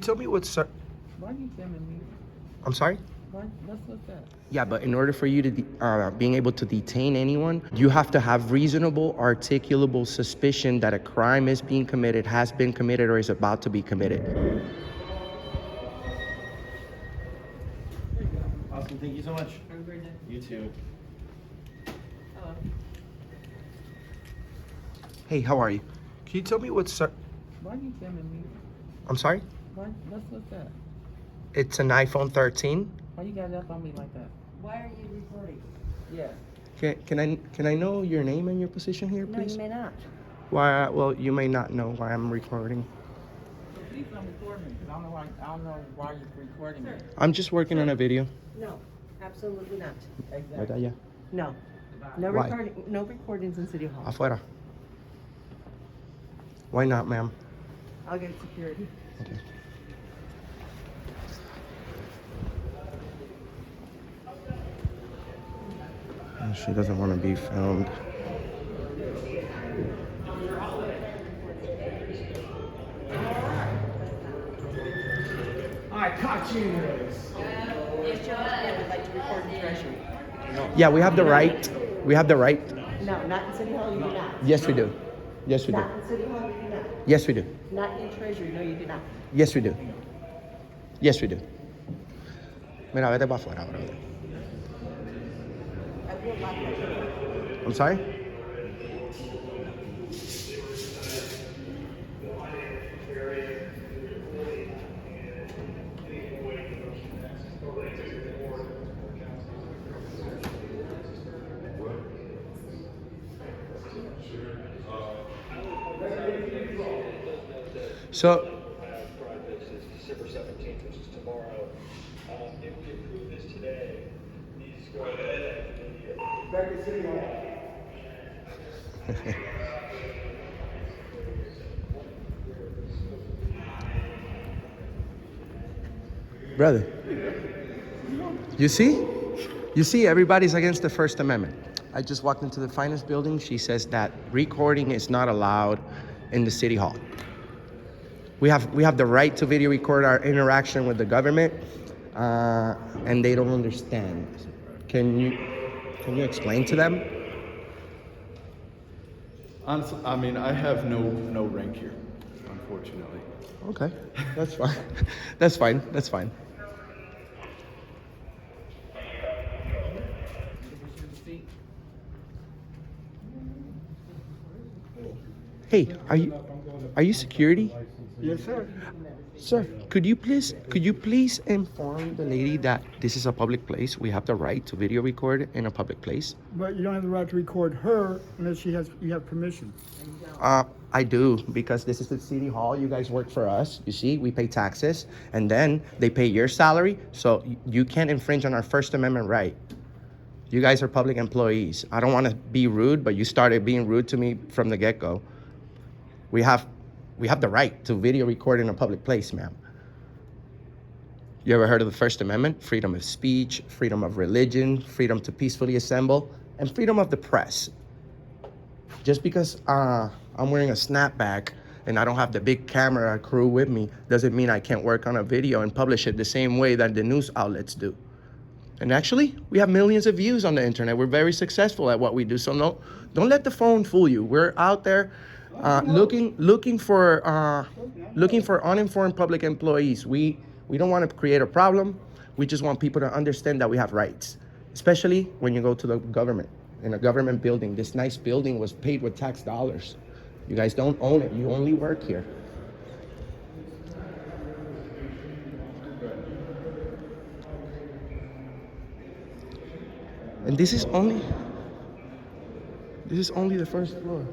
tell me what's... Why are you filming me? I'm sorry? What's that? Yeah, but in order for you to being able to detain anyone, you have to have reasonable, articulable suspicion that a crime is being committed, has been committed, or is about to be committed. Awesome, thank you so much. Have a great day. You too. Hello. Hey, how are you? Can you tell me what's... Why are you filming me? I'm sorry? What's that? It's an iPhone 13. Why you got it up on me like that? Why are you recording? Yeah. Can I know your name and your position here, No, please? you may not. Why? Well, you may not know why I'm recording. Please don't record me, because I don't know why you're recording me. I'm just working on a video. No, absolutely not. Exactly. ¿Verdad ya? No. No Why? no recordings in City Hall. Afuera. Why not, ma'am? I'll get security. Okay. She doesn't want to be filmed. I caught you. Yes, Joe, I would like to record in Treasury. Yeah, we have the right. We have the right. No, not in City Hall, you do not. Yes, we do. Yes, we do. Not in City Hall, you do not. Yes, we do. Not in Treasury, no, you do not. Yes, we do. Yes, we do. Mira, vete para afuera, brother. I will lock my door. I'm sorry? So, December 17th, which is tomorrow. If we approve this today, these go ahead and back to City Hall. brother, you see? You see, everybody's against the First Amendment. I just walked into the finance building. She says that recording is not allowed in the City Hall. We have the right to video record our interaction with the government, and they don't understand. Can you explain to them? Honestly, I mean, I have no rank here, unfortunately. Okay, that's fine. That's fine. That's fine. Hey, are you security? Yes, sir. Sir, could you please inform the lady that this is a public place? We have the right to video record in a public place. But you don't have the right to record her unless you have permission. I do, because this is the City Hall. You guys work for us. You see, we pay taxes, and then they pay your salary, so you can't infringe on our First Amendment right. You guys are public employees. I don't want to be rude, but you started being rude to me from the get-go. We have the right to video record in a public place, ma'am. You ever heard of the First Amendment? Freedom of speech, freedom of religion, freedom to peacefully assemble, and freedom of the press. Just because I'm wearing a snapback and I don't have the big camera crew with me doesn't mean I can't work on a video and publish it the same way that the news outlets do. And actually, we have millions of views on the internet. We're very successful at what we do. So no, don't let the phone fool you. We're out there looking for uninformed public employees. We don't want to create a problem. We just want people to understand that we have rights, especially when you go to the government. In a government building, this nice building was paid with tax dollars. You guys don't own it. You only work here. And this is only the first floor.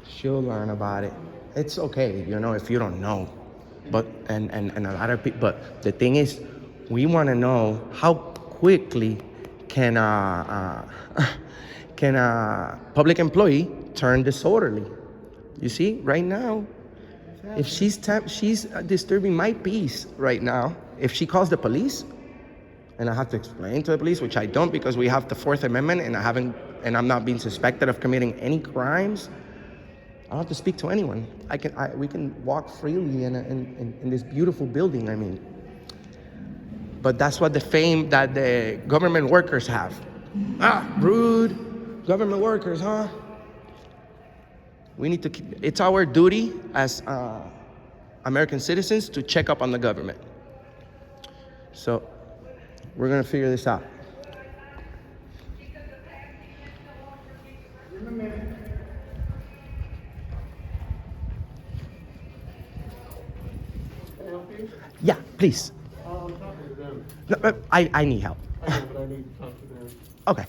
She'll learn about it. It's okay, if you don't know. But and a lot of people. But the thing is, we want to know how quickly can a public employee turn disorderly. You see, right now, if she's disturbing my peace right now, if she calls the police, and I have to explain to the police, which I don't because we have the Fourth Amendment, and I'm not being suspected of committing any crimes. I don't have to speak to anyone. We can walk freely in this beautiful building. I mean, but that's what the fame that the government workers have. Rude government workers, huh? We need to keep. It's our duty as American citizens to check up on the government. So we're gonna figure this out. Yeah, please. I'm talking to them. No, I need help. I know, but I need to talk to them. Okay.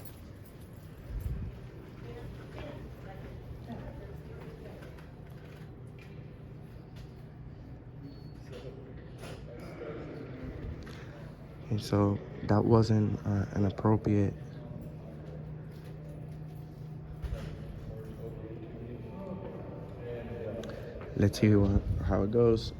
And so that wasn't an appropriate. Let's see how it goes.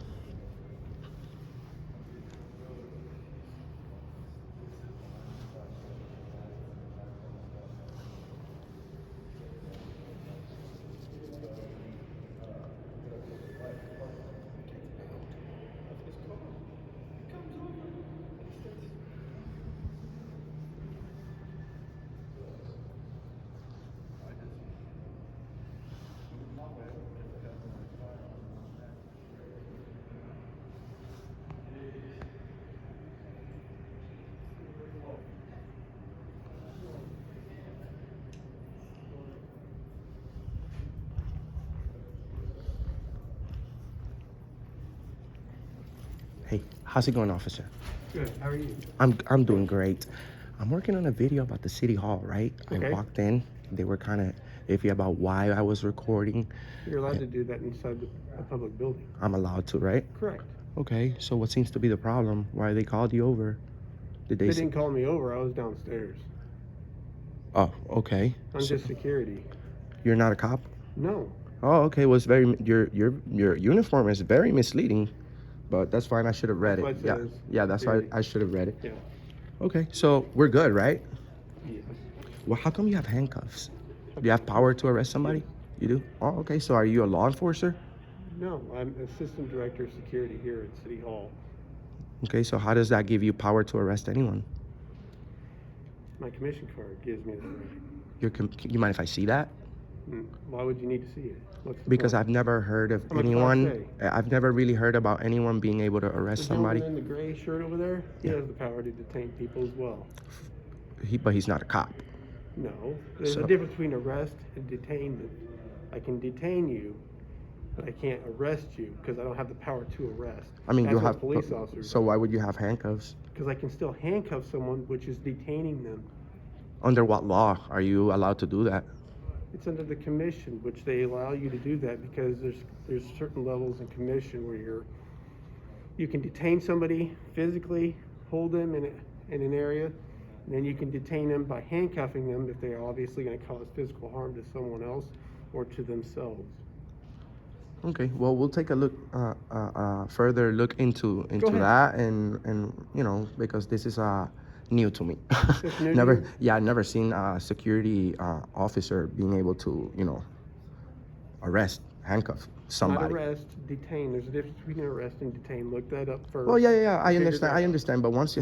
Hey, how's it going, officer? Good, how are you? I'm doing great. I'm working on a video about the city hall, right? Okay. I walked in. They were kind of iffy about why I was recording. You're allowed to do that inside a public building. I'm allowed to, right? Correct. Okay. So what seems to be the problem? Why they called you over? Did They they? didn't call me over, I was downstairs. Oh, okay. I'm So just security. you're not a cop? No. Oh, okay. Well, it's very your uniform is very misleading, but that's fine. I should have read That's it. why it Yeah, says yeah. That's why security. I should have read it. Yeah. Okay. So we're good, right? Yes. Well, how come you have handcuffs? Do you have power to arrest somebody? You do? Oh, okay. So are you a law enforcer? No, I'm assistant director of security here at City Hall. Okay. So how does that give you power to arrest anyone? My commission card gives me that right. You mind if I see that? Why would you need to see it? What's the Because point? I've never heard of How much anyone. power say? I've never really heard about anyone being able to arrest The somebody. gentleman in the gray shirt over there, he Yeah. has the power to detain people as well. But he's not a cop. No, there's So- a difference between arrest and detainment. I can detain you, but I can't arrest you because I don't have the power to arrest. I mean, That's you what have police officers. So why would you have handcuffs? Because I can still handcuff someone, which is detaining them. Under what law are you allowed to do that? It's under the commission, which they allow you to do that because there's certain levels in commission where you can detain somebody physically, hold them in an area, and then you can detain them by handcuffing them if they're obviously going to cause physical harm to someone else or to themselves. Okay. Well, we'll take a look, further look into ahead. that, and you know, because this is new to me. It's new to Never, you? yeah, I've never seen a security officer being able to, you know, handcuff somebody. Not arrest, detain. There's a difference between arrest and detain. Look that up first. Oh yeah, I Figure understand. that I out. understand. But once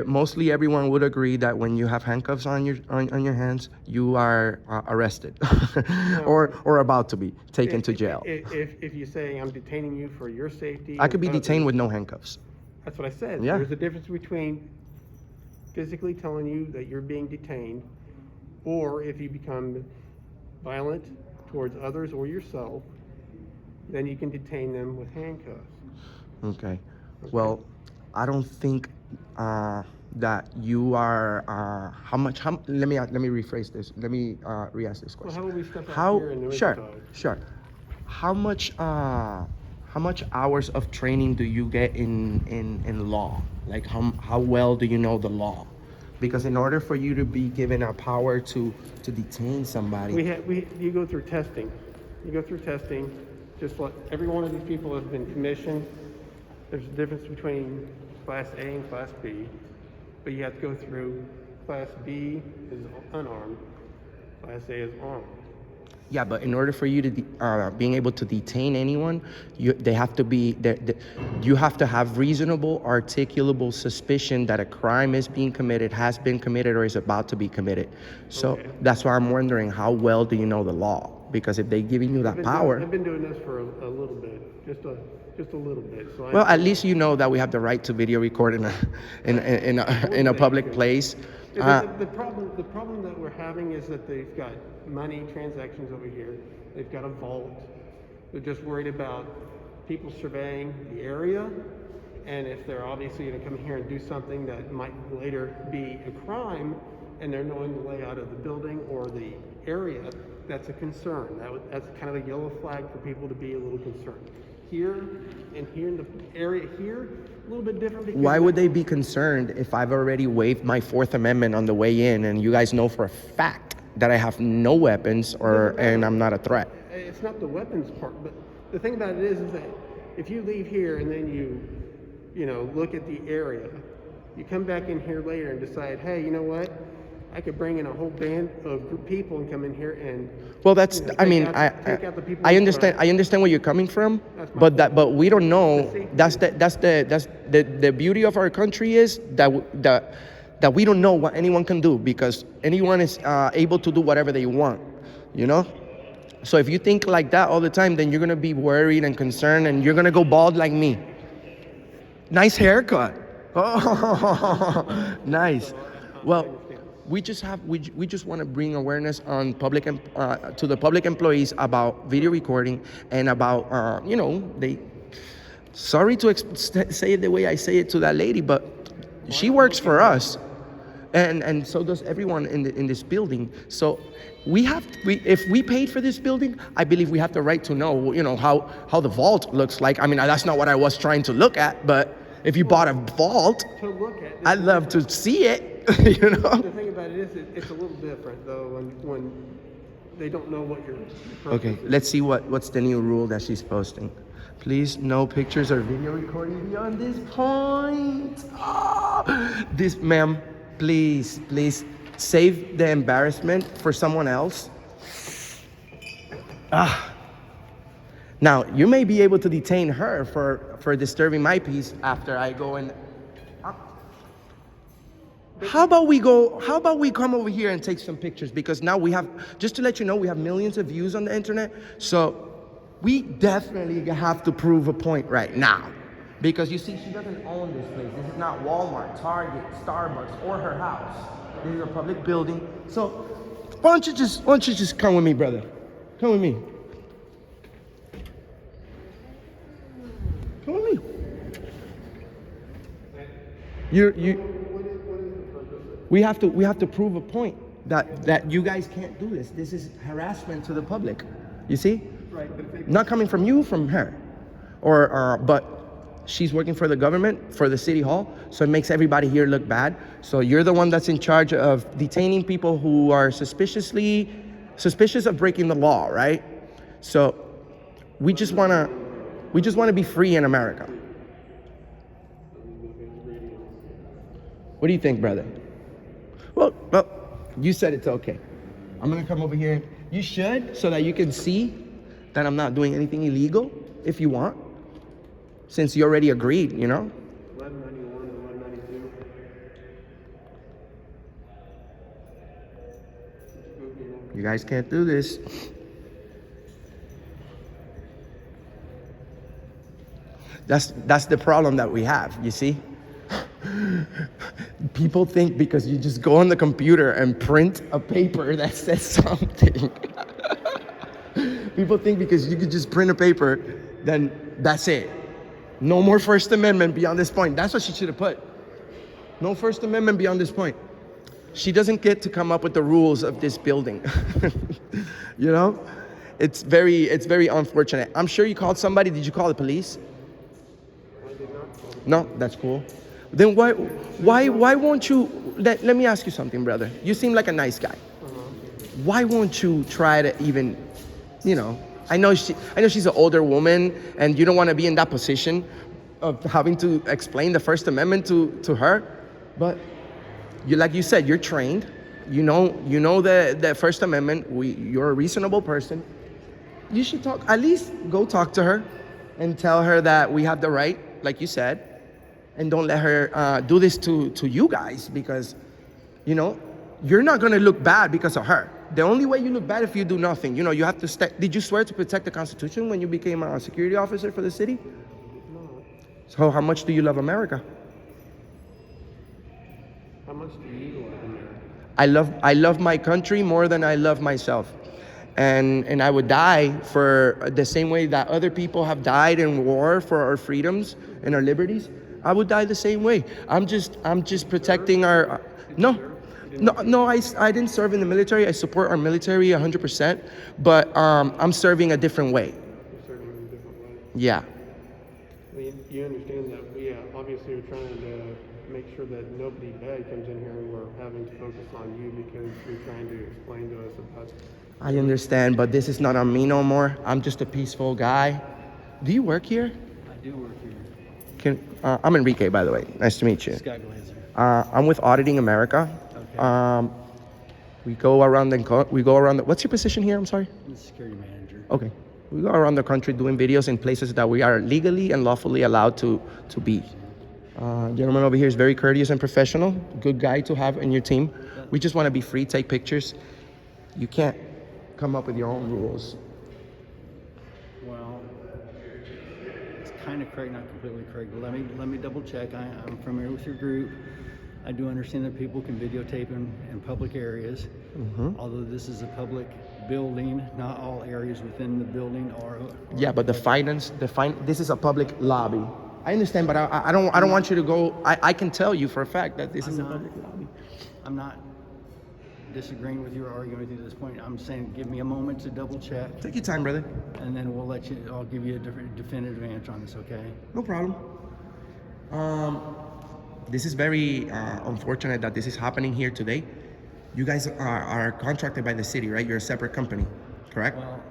mostly everyone would agree that when you have handcuffs on your hands, you are arrested, or about to be taken to jail. If you say I'm detaining you for your safety, I could be and detained others- with no handcuffs. That's what I said. Yeah. There's a difference between physically telling you that you're being detained, or if you become violent towards others or yourself, then you can detain them with handcuffs. Okay. Well, I don't think that you are. Let me rephrase this. Let me re-ask this Well, question. how about we step out here and then we can talk? Sure. How much hours of training do you get in law? Like how well do you know the law? Because in order for you to be given a power to detain somebody, You go through testing. You go through testing. Just like every one of these people has been commissioned. There's a difference between Class A and Class B, but you have to go through Class B is unarmed, Class A is armed. Yeah, but in order for you to being able to detain anyone, they have to be you have to have reasonable, articulable suspicion that a crime is being committed, has been committed, or is about to be committed. So Okay. that's why I'm wondering, how well do you know the law? Because if they're giving you that power, I've been doing this for a little bit, just a little bit. So well, at least you know that we have the right to video record in a public place. The problem that we're having is that they've got money transactions over here. They've got a vault. They're just worried about people surveying the area, and if they're obviously going to come here and do something that might later be a crime, and they're knowing the layout of the building or the area, that's a concern. That's kind of a yellow flag for people to be a little concerned. Here and here in the area here, a little bit different. Because Why would they be concerned if I've already waived my Fourth Amendment on the way in, and you guys know for a fact that I have no weapons and I'm not a threat? It's not the weapons part, but the thing about it is that if you leave here and then you look at the area, you come back in here later and decide, hey, you know what? I could bring in a whole band of people and come in here and. Well, that's. Take I mean, out the people I in understand. front. I understand where you're coming from, That's my but we don't know. That's The beauty of our country is that we don't know what anyone can do, because anyone is able to do whatever they want. You know. So if you think like that all the time, then you're gonna be worried and concerned, and you're gonna go bald like me. Nice haircut. Oh, nice. Well. We just want to bring awareness on to the public employees about video recording and about sorry to say it the way I say it to that lady, but she works for us, and so does everyone in this building. So if we paid for this building, I believe we have the right to know how the vault looks like. I mean, that's not what I was trying to look at, but if you bought a vault, To look at. I'd love to see it. You know. The thing about it is, it's a little different though when they don't know what your purpose Okay, is. let's see what's the new rule that she's posting. Please, no pictures or video recording beyond this point. This, ma'am, please save the embarrassment for someone else. Now, you may be able to detain her for disturbing my peace after I go and. How about we come over here and take some pictures? Because now we have, just to let you know, we have millions of views on the internet. So we definitely have to prove a point right now. Because you see, she doesn't own this place. This is not Walmart, Target, Starbucks, or her house. This is a public building. So why don't you just come with me, brother? Come with me. Come with me. We have to prove a point that you guys can't do this. This is harassment to the public. You see? Right, but if they Not coming from you, from her. But she's working for the government, for the city hall, so it makes everybody here look bad. So you're the one that's in charge of detaining people who are suspicious of breaking the law, right? So we just wanna be free in America. What do you think, brother? Well, you said it's okay. I'm gonna come over here. You should, so that you can see that I'm not doing anything illegal, if you want. Since you already agreed, 1191 and 1192. You guys can't do this. That's the problem that we have, you see? People think because you just go on the computer and print a paper that says something. People think because you could just print a paper, then that's it. No more First Amendment beyond this point. That's what she should have put. No First Amendment beyond this point. She doesn't get to come up with the rules of this building. It's very unfortunate. I'm sure you called somebody. Did you call the police? No, that's cool. Then why won't you, let me ask you something, brother. You seem like a nice guy. Why won't you try to even, I know she's an older woman and you don't want to be in that position, of having to explain the First Amendment to her. But like you said, you're trained. You know the First Amendment. You're a reasonable person. You should at least go talk to her and tell her that we have the right, like you said, and don't let her do this to you guys, because, you're not gonna look bad because of her. The only way you look bad if you do nothing. You have to did you swear to protect the Constitution when you became a security officer for the city? So how much do you love America? How much do you love America? I love my country more than I love myself. And I would die for the same way that other people have died in war for our freedoms and our liberties. I would die the same way. I'm just protecting our No, I didn't serve in the military. I support our military 100%, but I'm serving a different way. You're serving in a different way. Yeah. Well, you understand that we obviously are trying to make sure that nobody bad comes in here and we're having to focus on you because you're trying to explain to us about. I understand, but this is not on me no more. I'm just a peaceful guy. Do you work here? I do work here. I'm Enrique, by the way. Nice to meet you. Scott Glazer. I'm with Auditing America. Okay. We go around what's your position here? I'm sorry. I'm the security manager. Okay. We go around the country doing videos in places that we are legally and lawfully allowed to be. Gentleman over here is very courteous and professional. Good guy to have in your team. We just want to be free, take pictures. You can't come up with your own rules. Well, it's kind of correct, not completely correct, but let me double check. I'm familiar with your group. I do understand that people can videotape in public areas. Mm-hmm. Although this is a public building, not all areas within the building are. Yeah, but this is a public lobby. I understand, but I don't want you to go. I can tell you for a fact that this is a public lobby. I'm not disagreeing with your argument with you at this point. I'm saying give me a moment to double check, Take your time, brother. and then I'll give you a definitive answer on this, okay? No problem. This is very unfortunate that this is happening here today. You guys are contracted by the city, right? You're a separate company, correct? Well,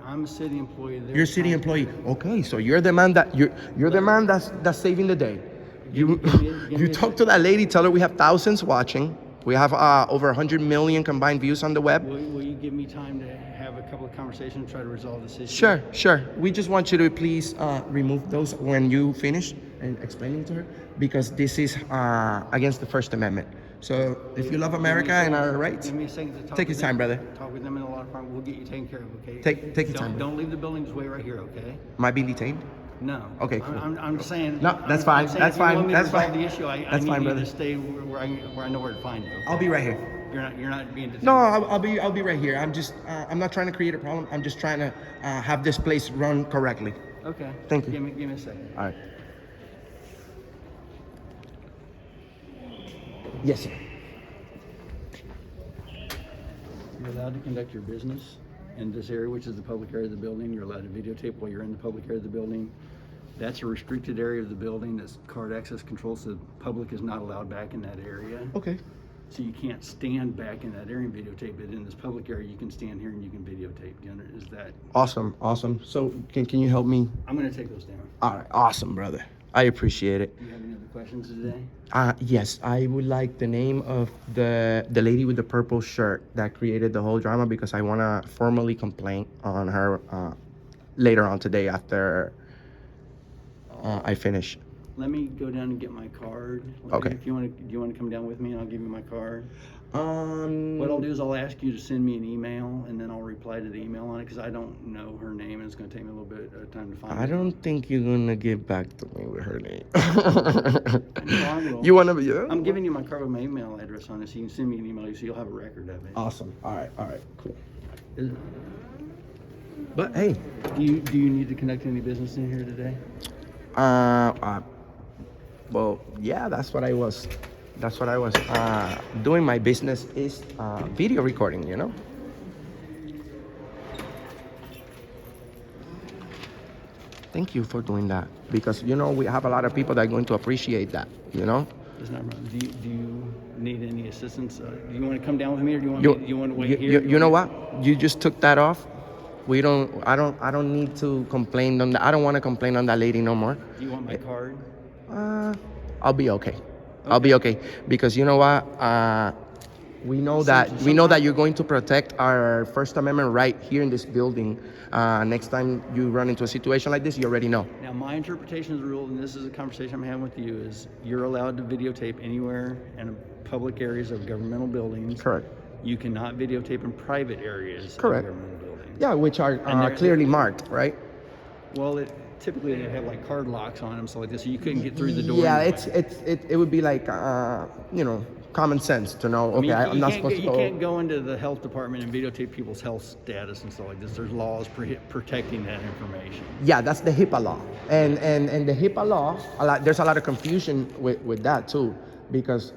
I'm a city employee. You're a city employee. Okay, so you're the man that's saving the day. You talk to that lady, tell her we have thousands watching. We have over 100 million combined views on the web. Will you give me time to have a couple of conversations and try to resolve this issue? Sure. We just want you to please remove those when you finish and explaining to her, because this is against the First Amendment. So if you love America and our rights, Give me a second to talk take with your time, them. brother. Talk with them in a lot of time. We'll get you taken care of, okay? Take your time. Don't leave the building. Just wait right here, okay? Am I being detained? No. Okay, cool. I'm just saying. No, that's fine. I'm saying That's if you want fine. me to That's resolve fine. the issue, I That's need fine, you brother. to stay where I know where to find you. Okay? I'll be right here. You're not being detained. No, I'll be right here. I'm not trying to create a problem. I'm just trying to have this place run correctly. Okay. Thank you. Give me a second. All right. Yes, sir. You're allowed to conduct your business in this area, which is the public area of the building. You're allowed to videotape while you're in the public area of the building. That's a restricted area of the building. That's card access control, so the public is not allowed back in that area. Okay. So you can't stand back in that area and videotape, but in this public area, you can stand here and you can videotape. Is that? Awesome. So can you help me? I'm gonna take those down. All right. Awesome, brother. I appreciate it. Do you have any other questions today? Yes, I would like the name of the lady with the purple shirt that created the whole drama, because I want to formally complain on her later on today after I finish. Let me go down and get my card. Okay. If do you want to come down with me and I'll give you my card? Um, What I'll do is I'll ask you to send me an email and then I'll reply to the email on it because I don't know her name and it's going to take me a little bit of time to find I it. don't think you're gonna get back to me with her name. No, I will. You wanna be? Yeah? I'm giving you my card with my email address on it so you can send me an email so you'll have a record of it. Awesome. All right. Cool. Is- But hey, Do you need to conduct any business in here today? well, yeah, that's what I was doing. My business is video recording, you know. Thank you for doing that, because we have a lot of people that are going to appreciate that, you know. It's not wrong. Do you need any assistance? Do you want to come down with me or do you want to wait here? You know what? You just took that off. I don't need to complain on that. I don't want to complain on that lady no more. Do you want my card? I'll be okay. I'll be okay because you know what? We know that you're going to protect our First Amendment right here in this building. Next time you run into a situation like this, you already know. Now, my interpretation of the rule, and this is a conversation I'm having with you, is you're allowed to videotape anywhere in public areas of governmental buildings. Correct. You cannot videotape in private areas Correct. of governmental buildings. Yeah, which are clearly marked, right? Well, typically they have like card locks on them, so like this, so you couldn't get through the door. Yeah, anyway. it would be like common sense to know. I mean, Okay, I'm not supposed to you go. can't go into the health department and videotape people's health status and stuff like this. There's laws protecting that information. Yeah, that's the HIPAA law, and the HIPAA law. There's a lot of confusion with that too, because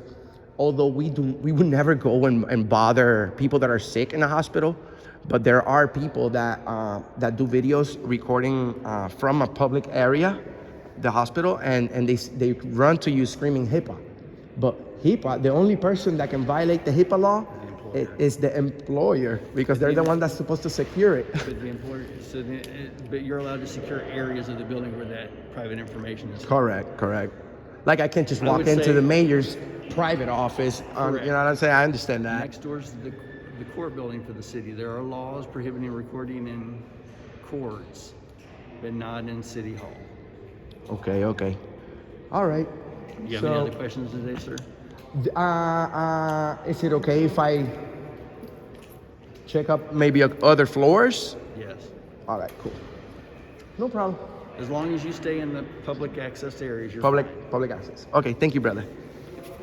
although we would never go and bother people that are sick in a hospital, but there are people that do videos recording from a public area, the hospital, and they run to you screaming HIPAA, but HIPAA, the only person that can violate the HIPAA law is the employer, because they're the one that's supposed to secure it. But the employer, but you're allowed to secure areas of the building where that private information is. Correct. Like I can't just I walk would into say- the mayor's private office. You know Correct. what I'm saying? I understand that. Next door is the court building for the city. There are laws prohibiting recording in courts, but not in city hall. Okay. All right. Do you have any other questions today, sir? Is it okay if I check up maybe other floors? Yes. All right, cool. No problem. As long as you stay in the public access areas, you're Public fine. access. Okay, thank you, brother.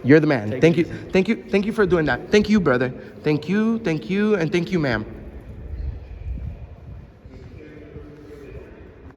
You're the man. Take Thank it you. easy. Thank you for doing that. Thank you, brother. Thank you, and thank you, ma'am.